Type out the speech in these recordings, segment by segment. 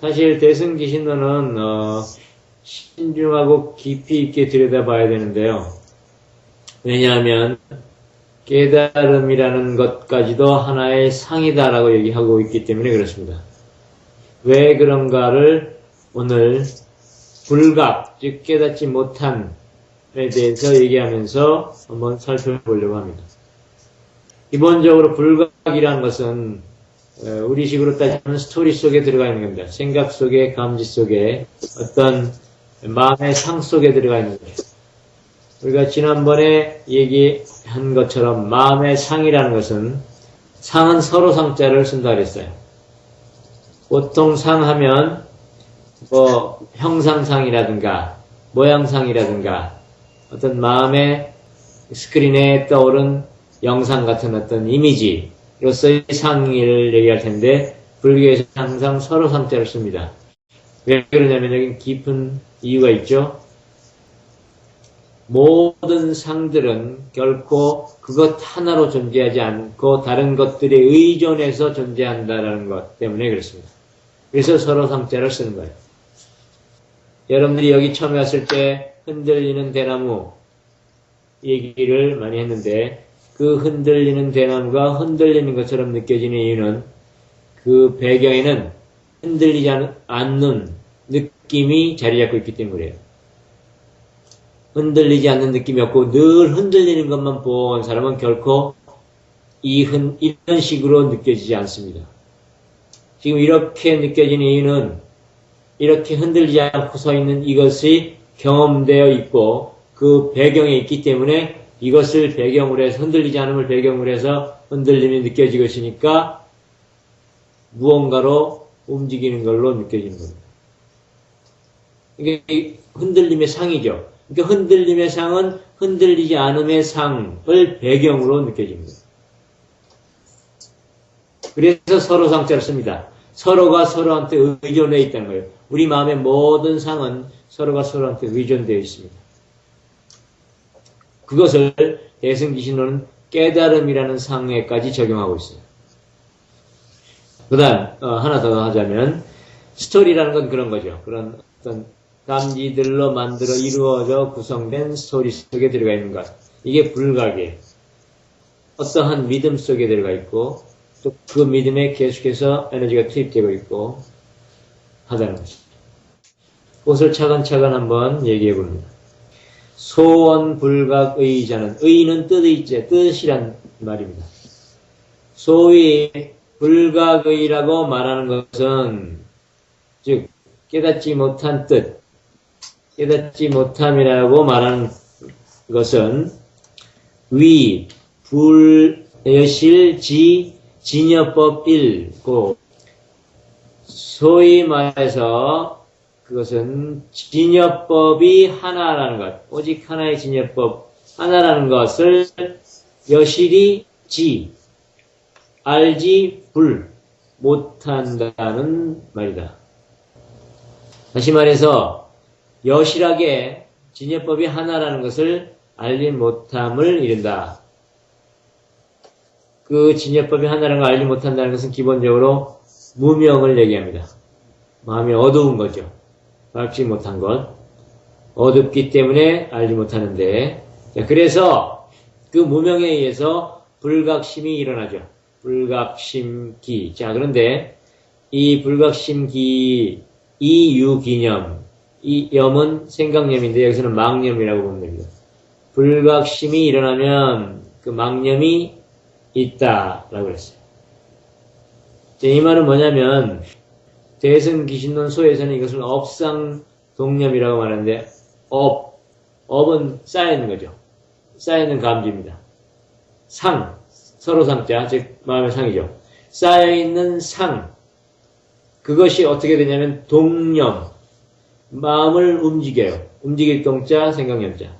사실 대승기신론은 신중하고 깊이 있게 들여다봐야 되는데요. 왜냐하면 깨달음이라는 것까지도 하나의 상이다라고 얘기하고 있기 때문에 그렇습니다. 왜 그런가를 오늘 불각, 즉 깨닫지 못함에 대해서 얘기하면서 한번 살펴보려고 합니다. 기본적으로 불각이라는 것은 우리식으로 따지면 스토리 속에 들어가 있는 겁니다. 생각 속에, 감지 속에, 어떤 마음의 상 속에 들어가 있는 거죠. 우리가 지난번에 얘기한 것처럼 마음의 상이라는 것은 상은 서로 상자를 쓴다 그랬어요. 보통 상하면 뭐 형상상이라든가 모양상이라든가 어떤 마음의 스크린에 떠오른 영상 같은 어떤 이미지로서의 상을 얘기할 텐데 불교에서 항상 서로 상자를 씁니다. 왜 그러냐면 여기 깊은 이유가 있죠. 모든 상들은 결코 그것 하나로 존재하지 않고 다른 것들에 의존해서 존재한다는 것 때문에 그렇습니다. 그래서 서로 상자를 쓰는 거예요. 여러분들이 여기 처음에 왔을 때 흔들리는 대나무 얘기를 많이 했는데 그 흔들리는 대나무가 흔들리는 것처럼 느껴지는 이유는 그 배경에는 흔들리지 않는 느낌이 자리 잡고 있기 때문이에요. 흔들리지 않는 느낌이 없고 늘 흔들리는 것만 본 사람은 결코 이런 식으로 느껴지지 않습니다. 지금 이렇게 느껴지는 이유는 이렇게 흔들리지 않고 서 있는 이것이 경험되어 있고 그 배경에 있기 때문에 이것을 배경으로 해서 흔들리지 않음을 배경으로 해서 흔들림이 느껴지고 있으니까 무언가로 움직이는 걸로 느껴지는 겁니다. 이게 흔들림의 상이죠. 그러니까 흔들림의 상은 흔들리지 않음의 상을 배경으로 느껴집니다. 그래서 서로 상자를 씁니다. 서로가 서로한테 의존해 있다는 거예요. 우리 마음의 모든 상은 서로가 서로한테 의존되어 있습니다. 그것을 대승기신론은 깨달음이라는 상에까지 적용하고 있어요. 그 다음 하나 더 하자면 스토리라는 건 그런 거죠. 그런 어떤 감지들로 만들어 이루어져 구성된 스토리 속에 들어가 있는 것. 이게 불각이에요. 어떠한 믿음 속에 들어가 있고 또 그 믿음에 계속해서 에너지가 투입되고 있고 하다는 거죠. 그것을 차근차근 한번 얘기해 봅니다. 소원불각의자는 의는 뜻이란 말입니다. 소위 불각의라고 말하는 것은 즉 깨닫지 못한 뜻, 깨닫지 못함이라고 말하는 것은 위, 불, 여실, 지, 진여법 1고 소위 말해서 그것은 진여법이 하나라는 것, 오직 하나의 진여법 하나라는 것을 여실이 지, 알지 불 못한다는 말이다. 다시 말해서 여실하게 진여법이 하나라는 것을 알지 못함을 이른다. 그 진여법이 하나라는 걸 알지 못한다는 것은 기본적으로 무명을 얘기합니다. 마음이 어두운 거죠. 알지 못한 것. 어둡기 때문에 알지 못하는데 그래서 그 무명에 의해서 불각심이 일어나죠. 불각심기. 자, 그런데 이 불각심기 이 유기념, 이 염은 생각념인데 여기서는 망념이라고 보면 됩니다. 불각심이 일어나면 그 망념이 있다라고 그랬어요. 이 말은 뭐냐면 대승기신론 소에서는 이것을 업상동념이라고 말하는데 업은 쌓여있는 거죠. 쌓여있는 감지입니다. 상, 서로 상자, 즉 마음의 상이죠. 쌓여있는 상, 그것이 어떻게 되냐면 동념, 마음을 움직여요. 움직일 동자, 생각념자.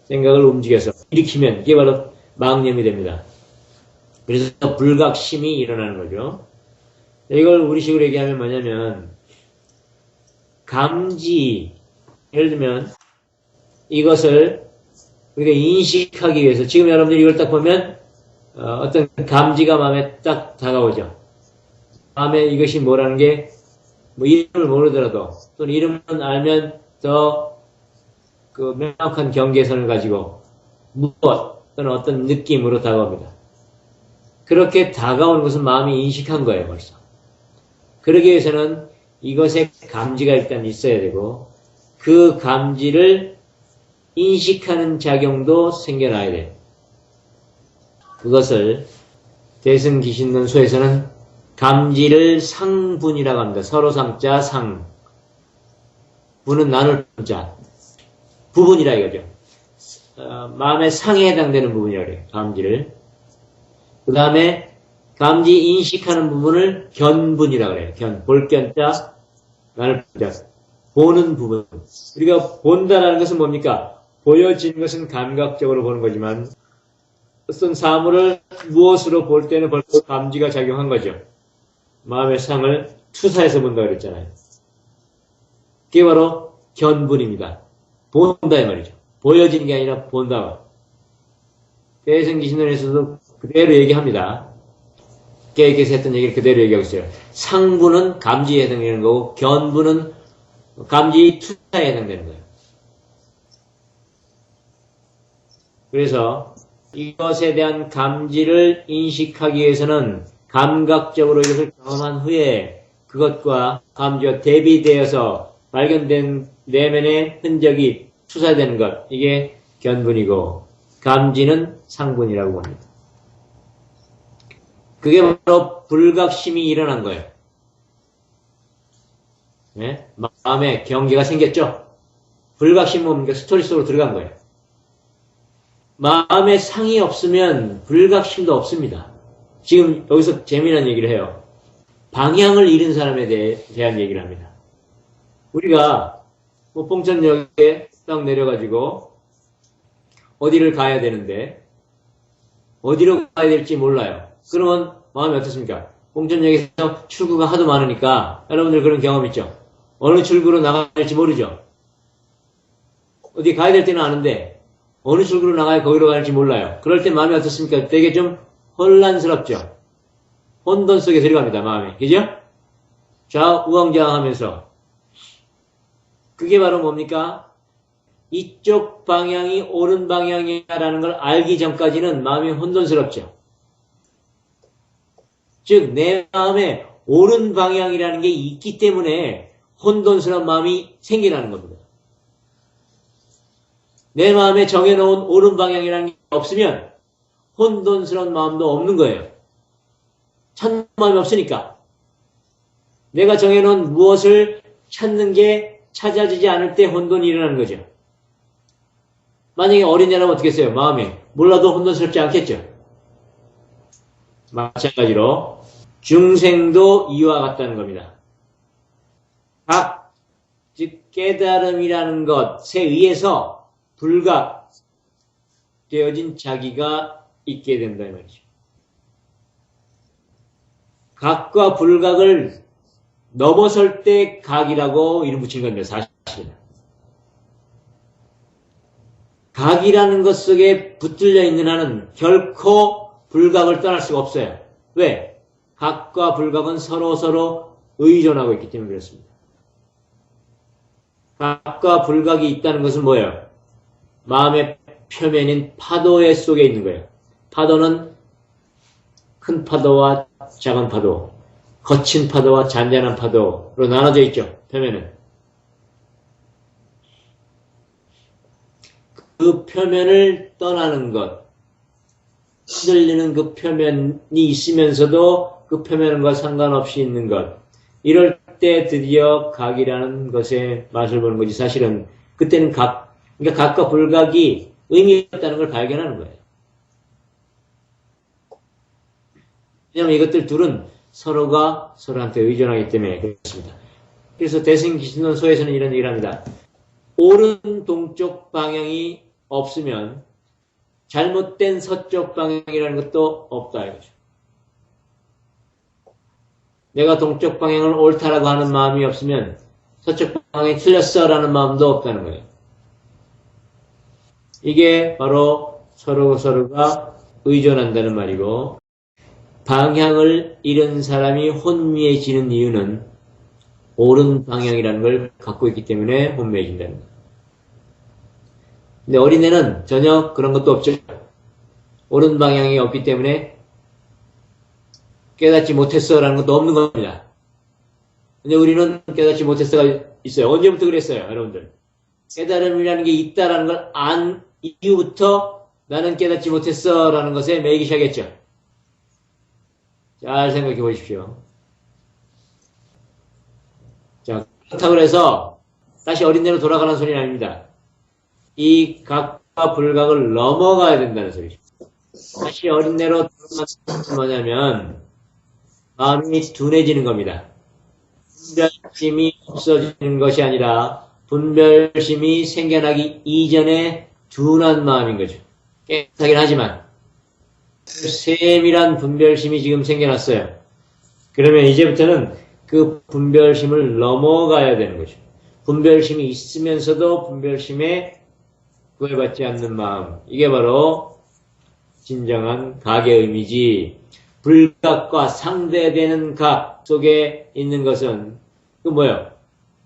생각을 움직여서 일으키면 이게 바로 망념이 됩니다. 그래서 불각심이 일어나는 거죠. 이걸 우리식으로 얘기하면 뭐냐면 감지, 예를 들면 이것을 우리가 인식하기 위해서 지금 여러분들이 이걸 딱 보면 어떤 감지가 마음에 딱 다가오죠. 마음에 이것이 뭐라는 게 뭐 이름을 모르더라도 또는 이름은 알면 더 그 명확한 경계선을 가지고 무엇 또는 어떤 느낌으로 다가옵니다. 그렇게 다가오는 것은 마음이 인식한 거예요, 벌써. 그러기 위해서는 이것의 감지가 일단 있어야 되고 그 감지를 인식하는 작용도 생겨나야 돼요. 그것을 대승기신론소에서는 감지를 상분이라고 합니다. 서로 상자 상. 분은 나눌 자. 부분이라 이거죠. 마음의 상에 해당되는 부분이라고 해요. 감지를. 그 다음에 감지 인식하는 부분을 견분이라고 해요. 볼견자, 나눌 자. 보는 부분. 우리가 본다라는 것은 뭡니까? 보여지는 것은 감각적으로 보는 거지만 어떤 사물을 무엇으로 볼 때는 벌써 감지가 작용한 거죠. 마음의 상을 투사해서 본다고 그랬잖아요. 그게 바로 견분입니다. 본다 이 말이죠. 보여지는 게 아니라 본다. 대승기신론에서도 그대로 얘기합니다. 깨께서 했던 얘기를 그대로 얘기하고 있어요. 상부는 감지에 해당되는 거고 견부는 감지 투사에 해당되는 거예요. 그래서 이것에 대한 감지를 인식하기 위해서는 감각적으로 이것을 경험한 후에 그것과 감지와 대비되어서 발견된 내면의 흔적이 투사되는 것, 이게 견분이고 감지는 상분이라고 봅니다. 그게 바로 불각심이 일어난 거예요. 네? 마음에 경계가 생겼죠? 불각심은 뭡니까? 스토리 속으로 들어간 거예요. 마음에 상이 없으면 불각심도 없습니다. 지금 여기서 재미난 얘기를 해요. 방향을 잃은 사람에 대한 얘기를 합니다. 우리가 뭐 봉천역에 딱 내려가지고 어디를 가야 되는데 어디로 가야 될지 몰라요. 그러면 마음이 어떻습니까? 봉천역에서 출구가 하도 많으니까 여러분들 그런 경험 있죠? 어느 출구로 나가야 될지 모르죠? 어디 가야 될 때는 아는데 어느 출구로 나가야 거기로 갈지 몰라요. 그럴 때 마음이 어떻습니까? 되게 좀 혼란스럽죠? 혼돈 속에 들어갑니다, 마음이. 그죠? 좌우왕좌왕하면서. 그게 바로 뭡니까? 이쪽 방향이 옳은 방향이라는 걸 알기 전까지는 마음이 혼돈스럽죠. 즉, 내 마음에 옳은 방향이라는 게 있기 때문에 혼돈스러운 마음이 생기라는 겁니다. 내 마음에 정해놓은 옳은 방향이라는 게 없으면 혼돈스러운 마음도 없는 거예요. 찾는 마음이 없으니까. 내가 정해놓은 무엇을 찾는 게 찾아지지 않을 때 혼돈이 일어나는 거죠. 만약에 어린애라면 어떻게 했어요? 마음이 몰라도 혼돈스럽지 않겠죠. 마찬가지로 중생도 이와 같다는 겁니다. 각, 즉 깨달음이라는 것에 의해서 불각되어진 자기가 있게 된다 이 말이죠. 각과 불각을 넘어설 때 각이라고 이름 붙인 겁니다. 사실은. 각이라는 것 속에 붙들려 있는 한은 결코 불각을 떠날 수가 없어요. 왜? 각과 불각은 서로 의존하고 있기 때문에 그렇습니다. 각과 불각이 있다는 것은 뭐예요? 마음의 표면인 파도의 속에 있는 거예요. 파도는 큰 파도와 작은 파도, 거친 파도와 잔잔한 파도로 나눠져 있죠. 표면은. 그 표면을 떠나는 것, 흔들리는 그 표면이 있으면서도 그 표면과 상관없이 있는 것. 이럴 때 드디어 각이라는 것의 맛을 보는 거지. 사실은 그때는 그러니까 각과 불각이 의미 없다는 걸 발견하는 거예요. 왜냐하면 이것들 둘은 서로가 서로한테 의존하기 때문에 그렇습니다. 그래서 대승기신론소에서는 이런 얘기를 합니다. 옳은 동쪽 방향이 없으면 잘못된 서쪽 방향이라는 것도 없다 이거죠. 내가 동쪽 방향을 옳다라고 하는 마음이 없으면 서쪽 방향이 틀렸어라는 마음도 없다는 거예요. 이게 바로 서로가 의존한다는 말이고, 방향을 잃은 사람이 혼미해지는 이유는 옳은 방향이라는 걸 갖고 있기 때문에 혼미해진다는 거예요. 근데 어린애는 전혀 그런 것도 없죠. 옳은 방향이 없기 때문에 깨닫지 못했어라는 것도 없는 겁니다. 근데 우리는 깨닫지 못했어가 있어요. 언제부터 그랬어요, 여러분들? 깨달음이라는 게 있다라는 걸 안 이후부터 나는 깨닫지 못했어라는 것에 매이기 시작했죠. 잘 생각해 보십시오. 자, 그렇다고 해서 다시 어린애로 돌아가는 소리는 아닙니다. 이 각과 불각을 넘어가야 된다는 소리죠. 다시 어린애로 돌아가는 것은 뭐냐면 마음이 둔해지는 겁니다. 분별심이 없어지는 것이 아니라 분별심이 생겨나기 이전에 둔한 마음인 거죠. 깨끗하긴 하지만 세밀한 분별심이 지금 생겨났어요. 그러면 이제부터는 그 분별심을 넘어가야 되는 거죠. 분별심이 있으면서도 분별심에 구애받지 않는 마음. 이게 바로 진정한 각의 의미지. 불각과 상대되는 각 속에 있는 것은 그 뭐예요?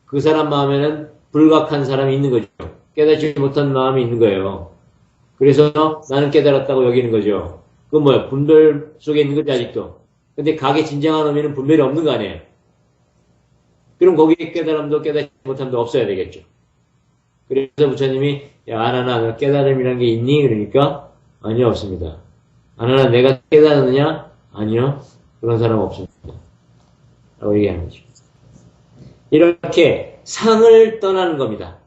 그 사람 마음에는 불각한 사람이 있는 거죠. 깨닫지 못한 마음이 있는 거예요. 그래서 나는 깨달았다고 여기는 거죠. 그 뭐야? 분별 속에 있는 거지 아직도. 근데 각의 진정한 의미는 분별이 없는 거 아니에요. 그럼 거기에 깨달음도 깨닫지 못함도 없어야 되겠죠. 그래서 부처님이 야 아나나 너 깨달음이란 게 있니? 그러니까 아니요 없습니다. 아나나 내가 깨달았느냐? 아니요 그런 사람 없습니다. 라고 얘기하는 거죠. 이렇게 상을 떠나는 겁니다.